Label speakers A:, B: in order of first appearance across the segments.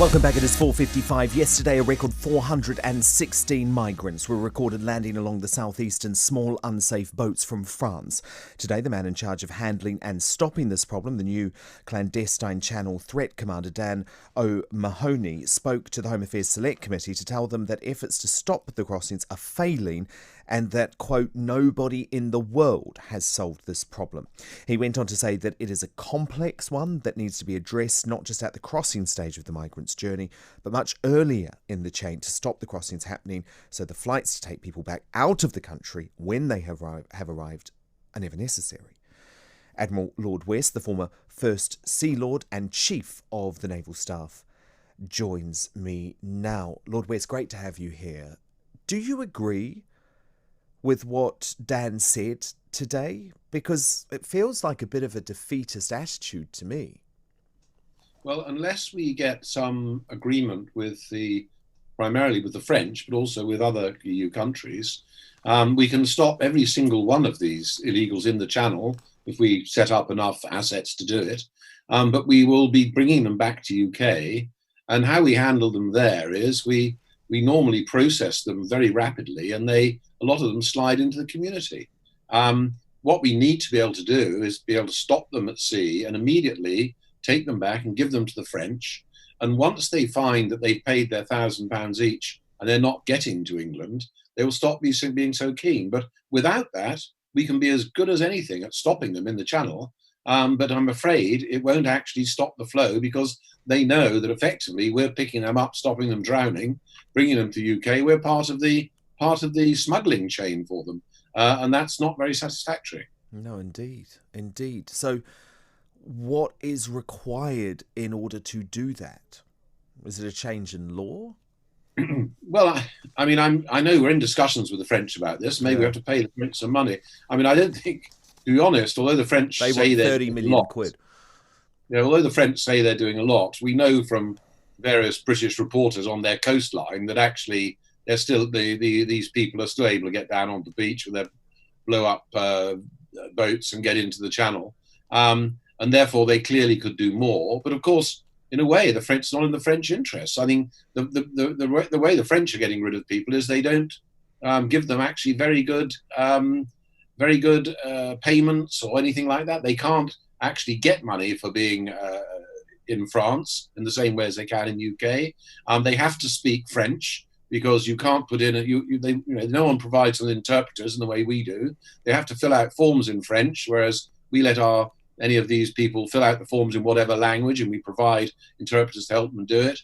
A: Welcome back. It is 4:55. Yesterday, a record 416 migrants were recorded landing along the southeast in small, unsafe boats from France. Today, the man in charge of handling and stopping this problem, the new clandestine channel threat commander Dan O'Mahony, spoke to the Home Affairs Select Committee to tell them that efforts to stop the crossings are failing and that, quote, nobody in the world has solved this problem. He went on to say that it is a complex one that needs to be addressed not just at the crossing stage of the migrants' journey, but much earlier in the chain to stop the crossings happening so the flights to take people back out of the country when they have arrived are never necessary. Admiral Lord West, the former First Sea Lord and Chief of the Naval Staff, joins me now. Lord West, great to have you here. Do you agree with what Dan said today? Because it feels like a bit of a defeatist attitude to me.
B: Well, unless we get some agreement primarily with the French, but also with other EU countries, we can stop every single one of these illegals in the channel if we set up enough assets to do it. But we will be bringing them back to UK. And how we handle them there is we normally process them very rapidly, and a lot of them slide into the community. What we need to be able to do is be able to stop them at sea and immediately take them back and give them to the French. And once they find that they've paid their £1,000 each and they're not getting to England, they will stop being so keen. But without that, we can be as good as anything at stopping them in the channel. But I'm afraid it won't actually stop the flow, because they know that effectively we're picking them up, stopping them drowning, bringing them to UK. We're part of the smuggling chain for them. And that's not very satisfactory.
A: No, indeed. So what is required in order to do that? Is it a change in law?
B: Well, I know we're in discussions with the French about this. Maybe we have to pay the French some money. I don't think, to be honest, although the French say they're
A: 30 million quid.
B: Although the French say they're doing a lot, we know from various British reporters on their coastline that actually they're still these people are still able to get down on the beach with their blow up boats and get into the channel. And therefore they clearly could do more. But of course, in a way, it's not in the French interests. I think the way the French are getting rid of people is they don't give them actually very good payments or anything like that. They can't actually get money for being in France in the same way as they can in UK. They have to speak French, because you can't put in no one provides them interpreters in the way we do. They have to fill out forms in French, whereas we let any of these people fill out the forms in whatever language, and we provide interpreters to help them do it.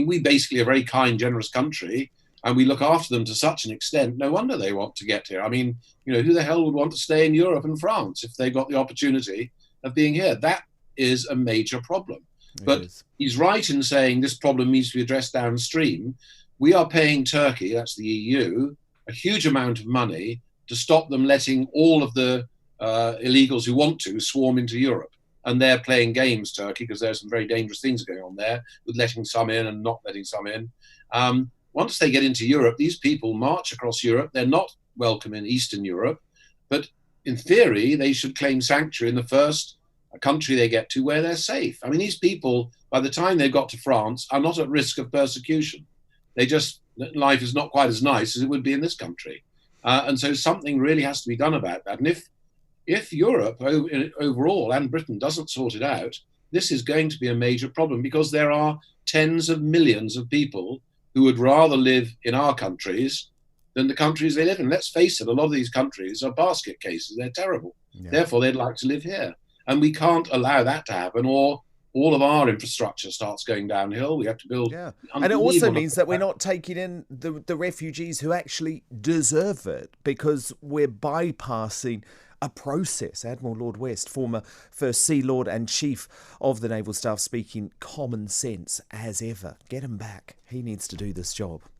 B: We basically are a very kind, generous country, and we look after them to such an extent. No wonder they want to get here. Who the hell would want to stay in Europe and France if they got the opportunity of being here? That is a major problem. But he's right in saying this problem needs to be addressed downstream. We are paying Turkey, that's the EU, a huge amount of money to stop them letting all of the illegals who want to swarm into Europe. And they're playing games, Turkey, because there's some very dangerous things going on there with letting some in and not letting some in. Once they get into Europe, these people march across Europe. They're not welcome in Eastern Europe, but in theory, they should claim sanctuary in the first country they get to where they're safe. These people, by the time they've got to France, are not at risk of persecution. Life is not quite as nice as it would be in this country. And so something really has to be done about that. And if Europe overall and Britain doesn't sort it out, this is going to be a major problem, because there are tens of millions of people who would rather live in our countries than the countries they live in. Let's face it, a lot of these countries are basket cases. They're terrible. Yeah. Therefore, they'd like to live here. And we can't allow that to happen, or all of our infrastructure starts going downhill. We have to build.
A: Yeah. And it also means that we're not taking in the refugees who actually deserve it, because we're bypassing a process. Admiral Lord West, former First Sea Lord and Chief of the Naval Staff, speaking common sense as ever. Get him back. He needs to do this job.